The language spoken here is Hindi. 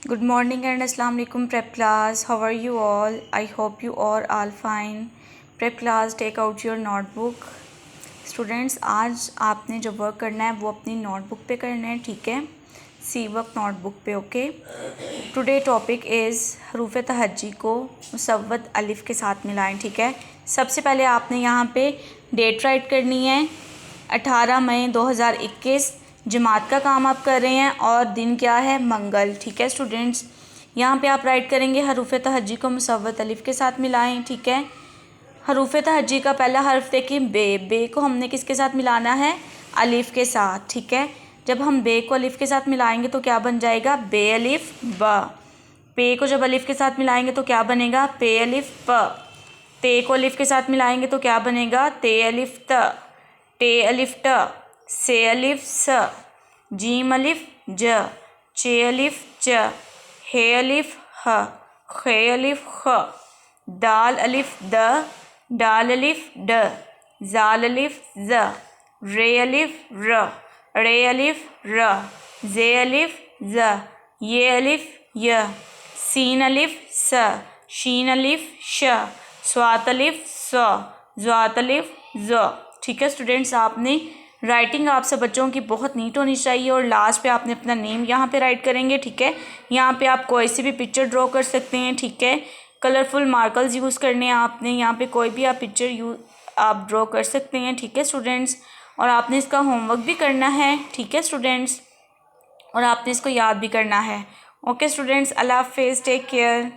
Good morning and Assalamu alaikum prep class. How are you all? I hope you are all fine. Prep class, take out your notebook. Students, आज आपने जो वर्क करना है वो अपनी नोटबुक पे करना है, ठीक है। सी वर्क नोटबुक पे, ओके। टुडे टॉपिक इज़ हरूफ तहज्जी को मुसव्वत अलिफ के साथ मिलाएं, ठीक है। सबसे पहले आपने यहाँ पे डेट राइट करनी है 18 मई 2021। जमात का काम आप कर रहे हैं और दिन क्या है, मंगल, ठीक है स्टूडेंट्स। यहाँ पे आप राइट करेंगे हरूफ तहज्जी को मुसव्वत अलिफ के साथ मिलाएं, ठीक है। हरूफ तहज्जी का पहला हर्फ देखिए बे को हमने किसके साथ मिलाना है, अलिफ के साथ, ठीक है। जब हम बे को अलिफ के साथ मिलाएंगे तो क्या बन जाएगा, बे अलिफ ब। पे को जब अलिफ के साथ मिलाएंगे तो क्या बनेगा, पे अलिफ प। ते को अलिफ के साथ मिलाएंगे तो क्या बनेगा, ते अलिफ त। टे अलिफ ट। से अलिफ स। जीम अलिफ ज। चे अलिफ च। हे अलिफ ह। खे अलिफ ख। दाल अलिफ द। डाल अलिफ ड। जाल अलिफ ज। रे अलिफ र। रे अलिफ र। जे अलिफ ज। ये अलिफ य। सीन अलिफ स। शीन अलिफ श। स्वात अलिफ स। ज़्वात अलिफ ज़, ठीक है स्टूडेंट्स। आपने राइटिंग आप सब बच्चों की बहुत नीट होनी चाहिए और लास्ट पे आपने अपना नेम यहाँ पे राइट करेंगे, ठीक है। यहाँ पे आप कोई सी भी पिक्चर ड्रॉ कर सकते हैं, ठीक है। कलरफुल मार्कर्स यूज़ करने हैं आपने, यहाँ पे कोई भी आप पिक्चर आप ड्रॉ कर सकते हैं, ठीक है स्टूडेंट्स। और आपने इसका होमवर्क भी करना है, ठीक है स्टूडेंट्स, और आपने इसको याद भी करना है। ओके स्टूडेंट्स, अल्लाह हाफिज़, टेक केयर।